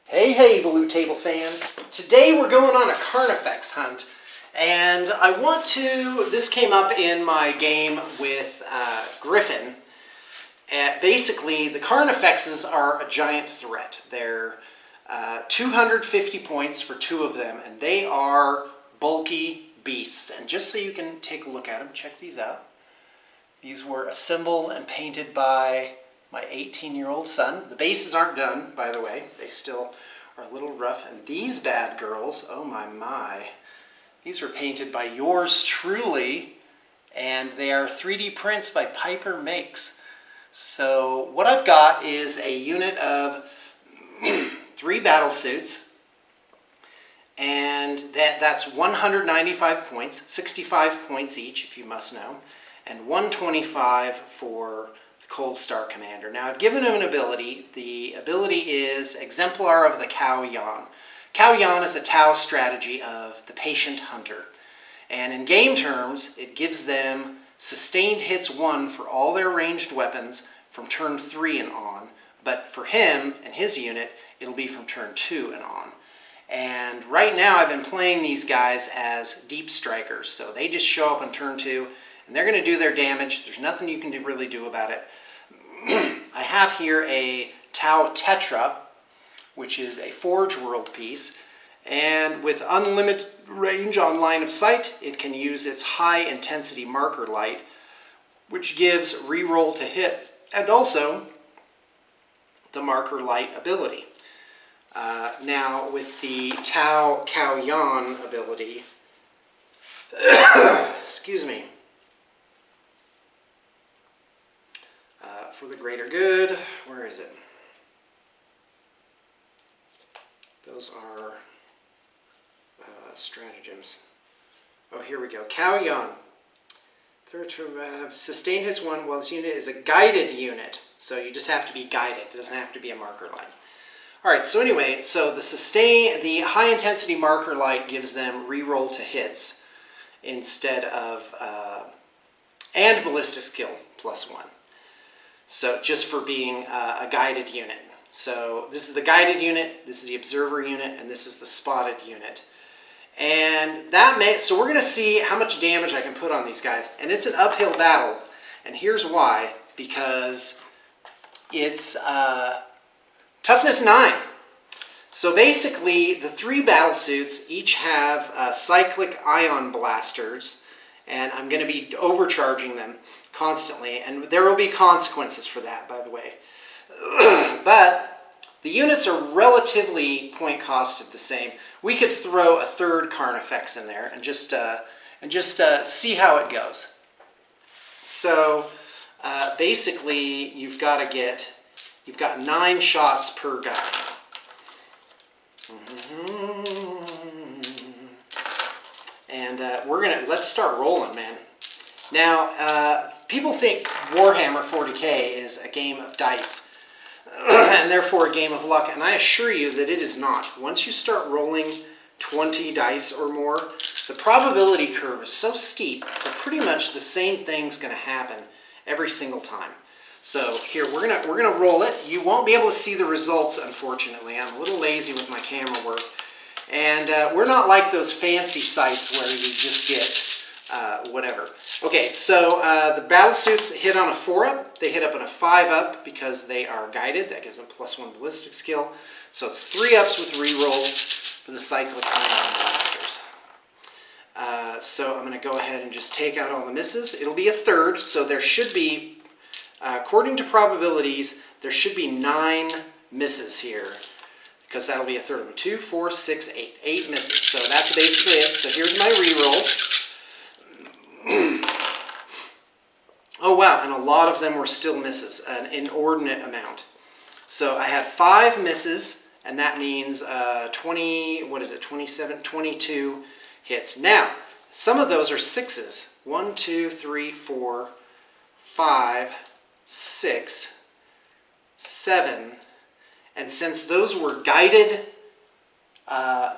Hey, Blue Table fans. Today we're going on a Carnifex hunt, and this came up in my game with Griffin. Basically, the Carnifexes are a giant threat. They're 250 points for two of them, and they are bulky beasts. And just so you can take a look at them, check these out. These were assembled and painted by my 18-year-old son. The bases aren't done, by the way. They still are a little rough. And these bad girls, oh my. These were painted by yours truly, and they are 3D prints by Piper Makes. So what I've got is a unit of 3 battlesuits, and that's 195 points, 65 points each, if you must know, and 125 for the Cold Star Commander. Now I've given him an ability. The ability is Exemplar of the Cow Yan. Cow Yan is a Tau strategy of the Patient Hunter. And in game terms, it gives them sustained hits 1 for all their ranged weapons from turn 3 and on. But for him and his unit, it'll be from turn 2 and on. And right now I've been playing these guys as deep strikers. So they just show up on turn 2 and they're going to do their damage. There's nothing you can really do about it. I have here a Tau Tetra, which is a Forge World piece. And with unlimited range on line of sight, it can use its high intensity marker light, which gives reroll to hits, and also the marker light ability. Now with the Tau Cow Yan ability, excuse me, for the greater good, where is it? Those are stratagems. Oh, here we go. Cow Yan. Third to sustain hits 1. Well, this unit is a guided unit, so you just have to be guided. It doesn't have to be a marker light. All right. So anyway, so the high intensity marker light gives them reroll to hits instead of and ballistic skill +1. So just for being a guided unit. So this is the guided unit, this is the observer unit, and this is the spotted unit. And so we're going to see how much damage I can put on these guys. And it's an uphill battle. And here's why. Because it's toughness 9. So basically, the 3 battlesuits each have cyclic ion blasters. And I'm going to be overcharging them constantly. And there will be consequences for that, by the way. But the units are relatively point costed the same. We could throw a 3rd Carnifex in there and just see how it goes. So basically, you've got 9 shots per guy. And let's start rolling, man. Now, people think Warhammer 40K is a game of dice, and therefore a game of luck, and I assure you that it is not. Once you start rolling 20 dice or more, the probability curve is so steep that pretty much the same thing's going to happen every single time. So here, we're gonna roll it. You won't be able to see the results, unfortunately. I'm a little lazy with my camera work. And we're not like those fancy sites where you just get whatever. Okay, so the battlesuits hit on a 4-up. They hit up on a 5-up because they are guided. That gives them +1 ballistic skill. So it's 3-ups with rerolls for the cyclic ion blasters. So I'm going to go ahead and just take out all the misses. It'll be a 3rd, so there should be, according to probabilities, there should be 9 misses here, because that'll be a 3rd of them. 2, 4, 6, 8. 8 misses. So that's basically it. So here's my rerolls. Oh wow, and a lot of them were still misses, an inordinate amount. So I had 5 misses, and that means 22 hits. Now, some of those are 6s. 1, 2, 3, 4, 5, 6, 7. And since those were guided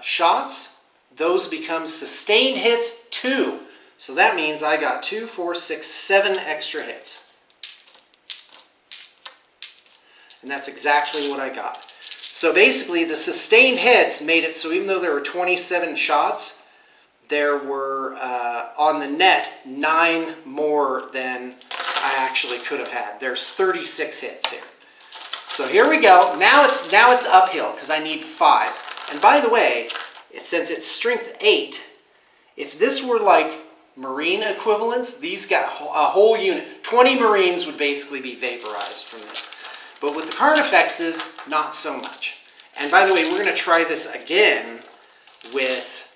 shots, those become sustained hits 2. So that means I got 2, 4, 6, 7 extra hits. And that's exactly what I got. So basically the sustained hits made it so even though there were 27 shots, there were on the net 9 more than I actually could have had. There's 36 hits here. So here we go. Now it's uphill because I need 5s. And by the way, since it's strength 8, if this were like Marine equivalents, these got a whole unit. 20 Marines would basically be vaporized from this. But with the Carnifexes, not so much. And by the way, we're going to try this again with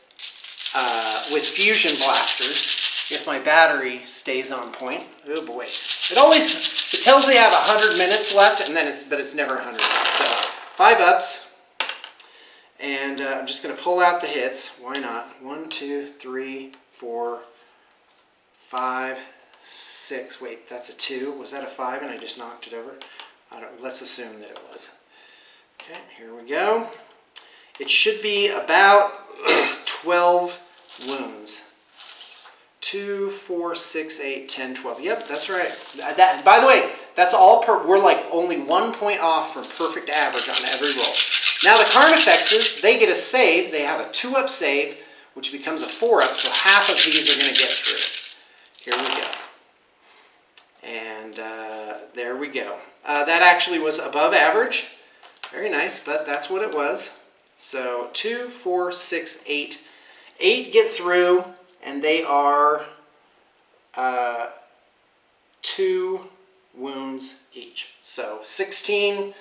fusion blasters if my battery stays on point. Oh boy. It tells me I have 100 minutes left, and then it's never 100 minutes. So 5 ups. And I'm just going to pull out the hits. Why not? 1, 2, 3, 4, 5, 6. Wait, that's a 2. Was that a 5 and I just knocked it over? Let's assume that it was. Okay, here we go. It should be about 12 wounds. 2, 4, 6, 8, 10, 12. Yep, that's right. By the way, that's all we're like only 1 point off from perfect average on every roll. Now the Carnifexes, they get a save. They have a 2-up save, which becomes a 4-up, so half of these are going to get through. Here we go. And there we go. That actually was above average. Very nice, but that's what it was. So 2, 4, 6, 8. 8 get through, and they are 2 wounds each. So 16.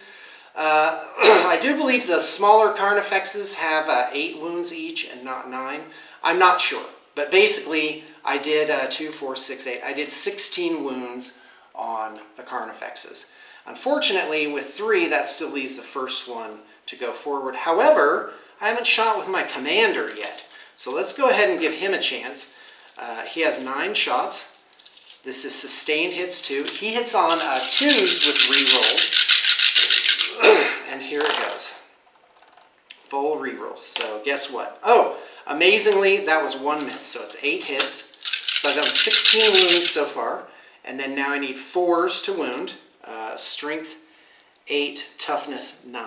I do believe the smaller Carnifexes have 8 wounds each and not 9. I'm not sure, but basically I did 2, 4, 6, 8. I did 16 wounds on the Carnifexes. Unfortunately, with 3, that still leaves the first one to go forward. However, I haven't shot with my commander yet, so let's go ahead and give him a chance. He has 9 shots. This is sustained hits too. He hits on 2s with rerolls. And here it goes. Full rerolls. So guess what? Oh, amazingly, that was 1 miss. So it's 8 hits. So I've done 16 wounds so far. And then now I need 4s to wound. Strength 8, toughness 9.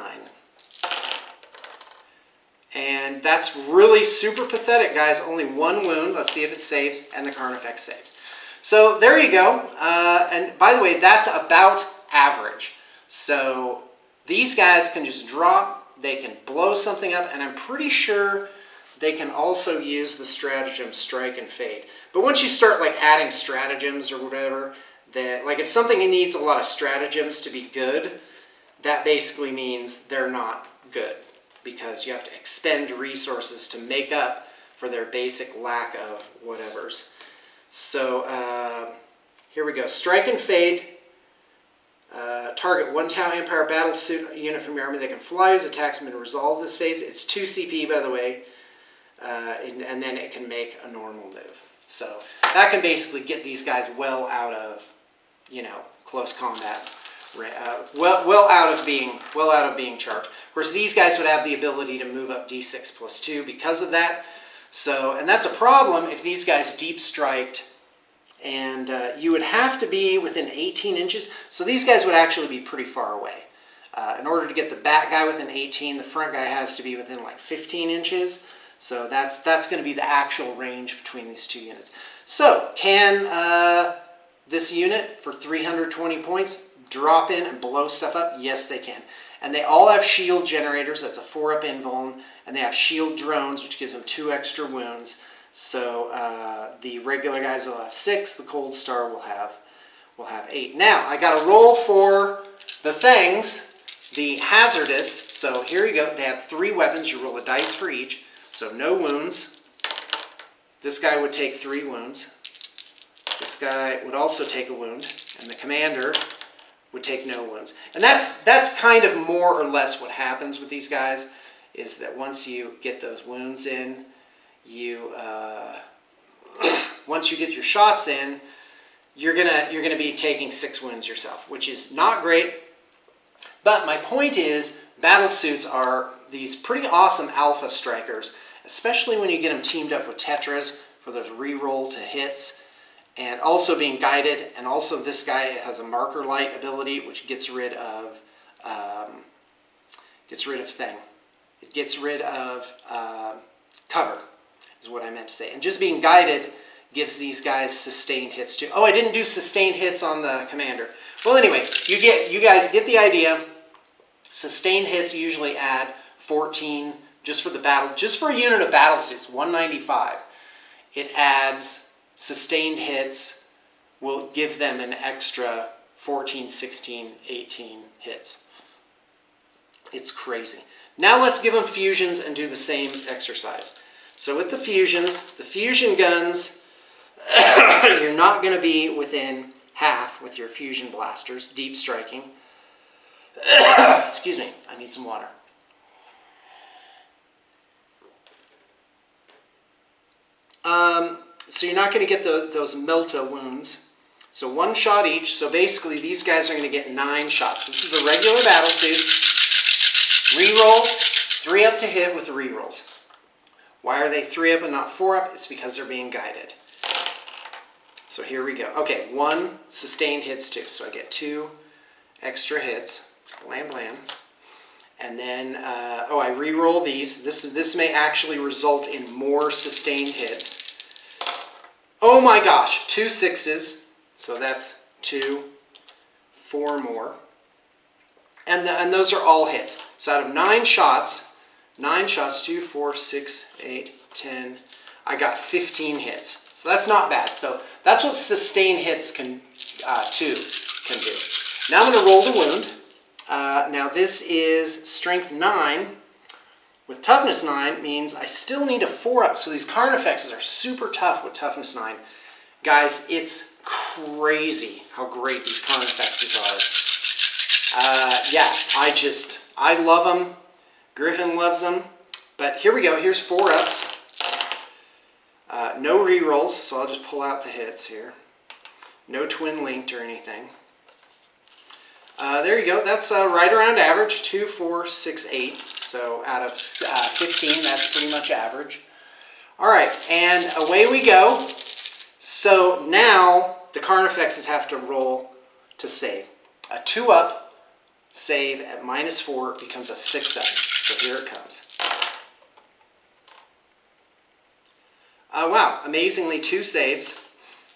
And that's really super pathetic, guys. Only 1 wound. Let's see if it saves. And the Carnifex saves. So there you go. And by the way, that's about average. So these guys can just drop, they can blow something up, and I'm pretty sure they can also use the stratagem strike and fade. But once you start like adding stratagems or whatever, that like if something needs a lot of stratagems to be good, that basically means they're not good because you have to expend resources to make up for their basic lack of whatevers. So here we go. Strike and fade. Target 1 Tau Empire battlesuit unit from your army that can fly as attacksman and resolves this phase. It's 2 CP, by the way, and then it can make a normal move. So that can basically get these guys well out of, close combat, well out of being charged. Of course, these guys would have the ability to move up D6 plus 2 because of that. So, and that's a problem if these guys deep striked. And you would have to be within 18 inches. So these guys would actually be pretty far away. In order to get the back guy within 18, the front guy has to be within like 15 inches. So that's going to be the actual range between these 2 units. So can this unit for 320 points drop in and blow stuff up? Yes, they can. And they all have shield generators. That's a 4-up invuln. And they have shield drones, which gives them 2 extra wounds. So the regular guys will have 6. The Cold Star will have 8. Now I got to roll for the things, the hazardous. So here you go. They have 3 weapons. You roll a dice for each. So no wounds. This guy would take 3 wounds. This guy would also take a wound, and the commander would take no wounds. And that's kind of more or less what happens with these guys. Is that once you get those wounds in. Once you get your shots in, you're gonna be taking 6 wounds yourself, which is not great. But my point is, battlesuits are these pretty awesome alpha strikers, especially when you get them teamed up with Tetras for those reroll to hits, and also being guided. And also, this guy has a marker light ability, which gets rid of Gets rid of thing. It gets rid of cover, is what I meant to say. And just being guided gives these guys sustained hits too. Oh, I didn't do sustained hits on the commander. Well, anyway, you guys get the idea. Sustained hits usually add 14 just for the battle, just for a unit of battlesuits, 195. It adds sustained hits, will give them an extra 14, 16, 18 hits. It's crazy. Now let's give them fusions and do the same exercise. So with the fusions, the fusion guns, you're not going to be within half with your fusion blasters, deep striking. Excuse me, I need some water. So you're not going to get those Melta wounds. So one shot each. So basically these guys are going to get 9 shots. This is a regular battlesuit. Rerolls, 3 up to hit with the rerolls. Why are they 3 up and not 4 up? It's because they're being guided. So here we go. Okay, 1 sustained hits too. So I get 2 extra hits. Blam, blam. And then, I re-roll these. This may actually result in more sustained hits. Oh my gosh, 2 6s. So that's 2, 4 more. And those are all hits. So out of 9 shots, 2, 4, 6, 8, 10, I got 15 hits. So that's not bad. So that's what sustained hits can do. Now I'm going to roll the wound. Now this is strength 9 with toughness 9 means I still need a 4 up. So these Carnifexes are super tough with toughness 9. Guys, it's crazy how great these Carnifexes are. Yeah, I love them. Griffin loves them. But here we go. Here's 4 ups. No rerolls, so I'll just pull out the hits here. No twin linked or anything. There you go. That's right around average. 2, 4, 6, 8. So out of 15, that's pretty much average. All right, and away we go. So now the Carnifexes have to roll to save. A 2 up save at -4 becomes a 6 up. So here it comes. Wow, amazingly 2 saves.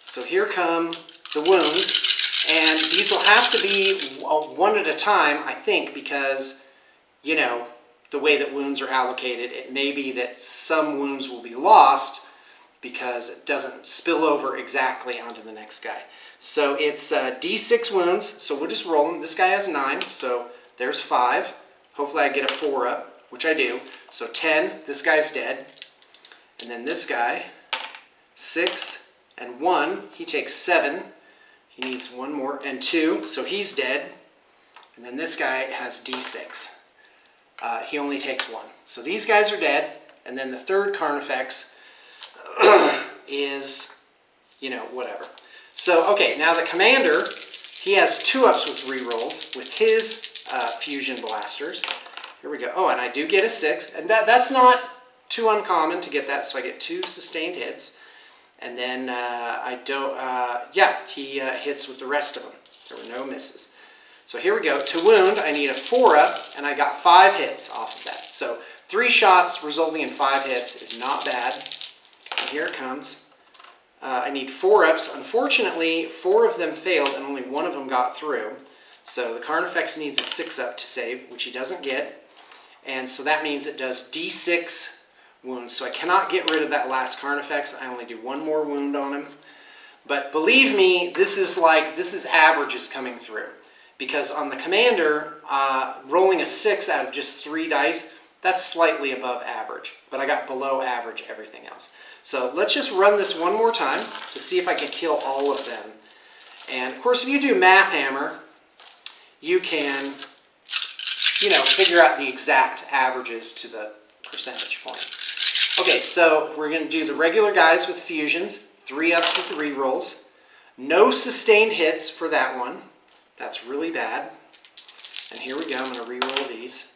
So here come the wounds. And these will have to be 1 at a time, I think, because, you know, the way that wounds are allocated, it may be that some wounds will be lost because it doesn't spill over exactly onto the next guy. So it's D6 wounds, so we'll just roll them. This guy has 9, so there's 5. Hopefully I get a 4 up, which I do. So 10, this guy's dead. And then this guy, 6 and 1, he takes 7. He needs 1 more, and 2, so he's dead. And then this guy has D6. He only takes 1. So these guys are dead, and then the third Carnifex is, you know, whatever. So, okay, now the commander, he has 2 ups with rerolls with his fusion blasters. Here we go. Oh, and I do get a 6, and that's not too uncommon to get that, so I get 2 sustained hits. And then he hits with the rest of them. There were no misses. So here we go. To wound, I need a 4 up, and I got 5 hits off of that. So 3 shots resulting in 5 hits is not bad. And here it comes. I need 4 ups. Unfortunately, 4 of them failed, and only 1 of them got through. So the Carnifex needs a 6 up to save, which he doesn't get. And so that means it does D6 wounds. So I cannot get rid of that last Carnifex. I only do 1 more wound on him. But believe me, this is averages coming through. Because on the commander, rolling a 6 out of just 3 dice, that's slightly above average. But I got below average everything else. So let's just run this 1 more time to see if I can kill all of them. And of course, if you do Math Hammer, you can, you know, figure out the exact averages to the percentage point. Okay, so we're going to do the regular guys with fusions, 3 ups with rerolls. No sustained hits for that one. That's really bad. And here we go. I'm going to reroll these,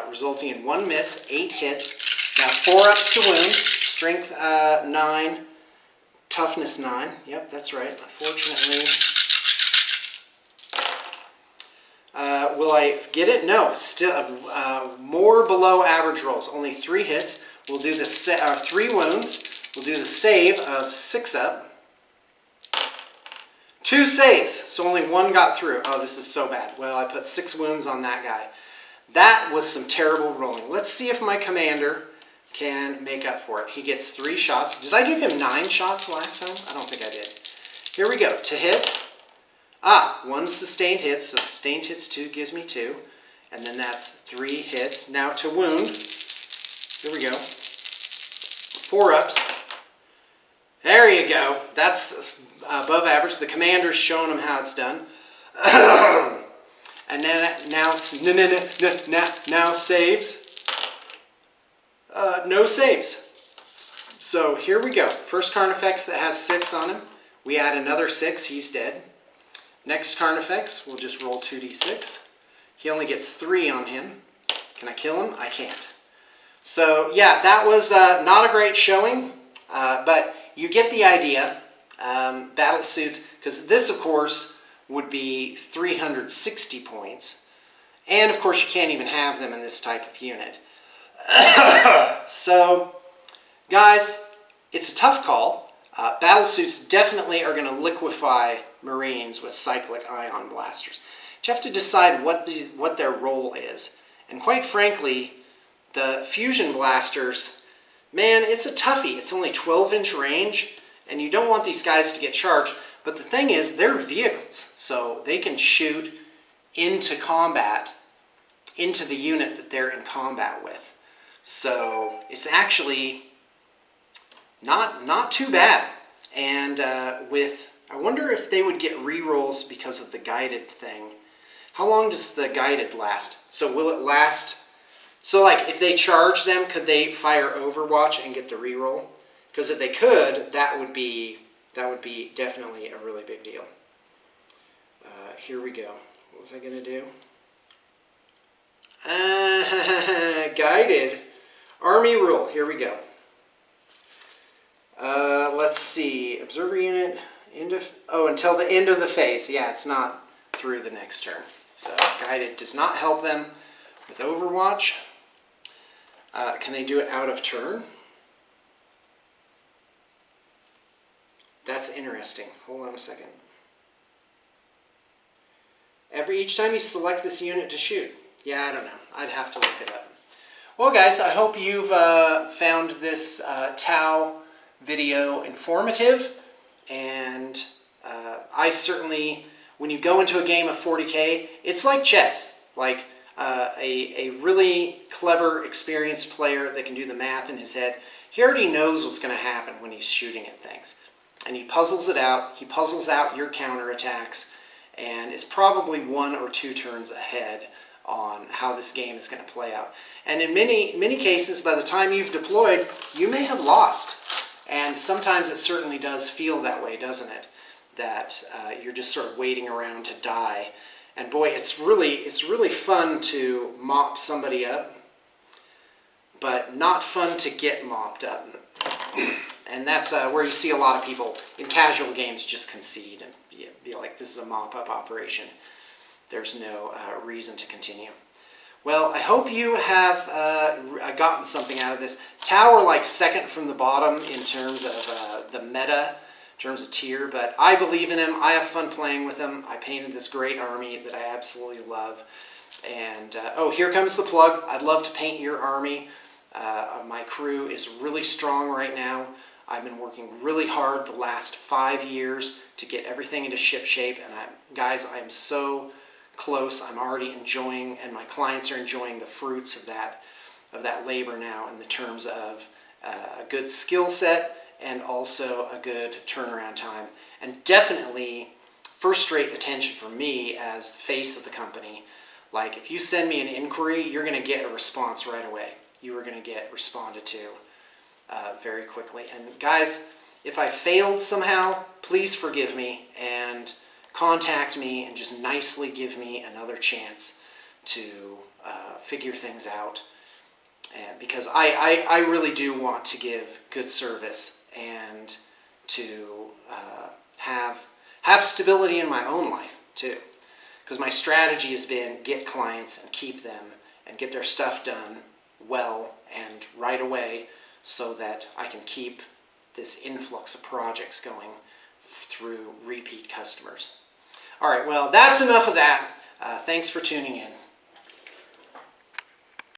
resulting in 1 miss, 8 hits. Now 4 ups to wound, strength 9, toughness 9. Yep, that's right. Unfortunately, will I get it? No, still more below average rolls. Only 3 hits. We'll do the 3 wounds. We'll do the save of 6 up. 2 saves, so only 1 got through. Oh, this is so bad. Well, I put 6 wounds on that guy. That was some terrible rolling. Let's see if my commander can make up for it. He gets 3 shots. Did I give him 9 shots last time? I don't think I did. Here we go. To hit. 1 sustained hit, so sustained hits 2 gives me 2. And then that's 3 hits. Now to wound. Here we go. 4 ups. There you go. That's above average. The commander's showing them how it's done. And then now saves. No saves. So here we go. First Carnifex that has 6 on him. We add another 6. He's dead. Next Carnifex, we'll just roll 2d6. He only gets 3 on him. Can I kill him? I can't. So yeah, that was not a great showing, but you get the idea. Battle suits, because this of course would be 360 points, and of course you can't even have them in this type of unit. So guys, it's a tough call. Battle suits definitely are going to liquefy Marines with cyclic ion blasters. You have to decide what their role is, and quite frankly, the fusion blasters, man, it's a toughie. It's only 12-inch range, and you don't want these guys to get charged. But the thing is, they're vehicles, so they can shoot into combat, into the unit that they're in combat with. So it's actually not too bad. And I wonder if they would get rerolls because of the guided thing. How long does the guided last? So will it last? So like if they charge them, could they fire Overwatch and get the reroll? Because if they could, that would be definitely a really big deal. Here we go. What was I going to do? Guided. Army rule. Here we go. Let's see. Observer unit. Until the end of the phase. Yeah, it's not through the next turn. So guided does not help them with Overwatch. Can they do it out of turn? That's interesting. Hold on a second. Each time you select this unit to shoot. Yeah, I don't know. I'd have to look it up. Well, guys, I hope you've found this Tau video informative. And I certainly, when you go into a game of 40K, it's like chess. Like a really clever, experienced player that can do the math in his head. He already knows what's going to happen when he's shooting at things. And he puzzles it out. He puzzles out your counterattacks and is probably 1 or 2 turns ahead on how this game is going to play out. And in many cases, by the time you've deployed, you may have lost. And sometimes it certainly does feel that way, doesn't it? That you're just sort of waiting around to die. And boy, it's really fun to mop somebody up, but not fun to get mopped up. And that's where you see a lot of people in casual games just concede and be like, this is a mop-up operation. There's no reason to continue. Well, I hope you have gotten something out of this. Tau are like second from the bottom in terms of the meta, in terms of tier, but I believe in him. I have fun playing with him. I painted this great army that I absolutely love. And, oh, here comes the plug. I'd love to paint your army. My crew is really strong right now. I've been working really hard the last 5 years to get everything into ship shape, and guys, I am so close. I'm already enjoying, and my clients are enjoying the fruits of that labor now in the terms of a good skill set and also a good turnaround time, and definitely first-rate attention from me as the face of the company. Like, if you send me an inquiry, you're going to get a response right away. You are going to get responded to very quickly. And guys, if I failed somehow, please forgive me and contact me and just nicely give me another chance to figure things out. And because I really do want to give good service and to have stability in my own life too. because my strategy has been get clients and keep them and get their stuff done well and right away so that I can keep this influx of projects going through repeat customers. All right, well, that's enough of that. Thanks for tuning in.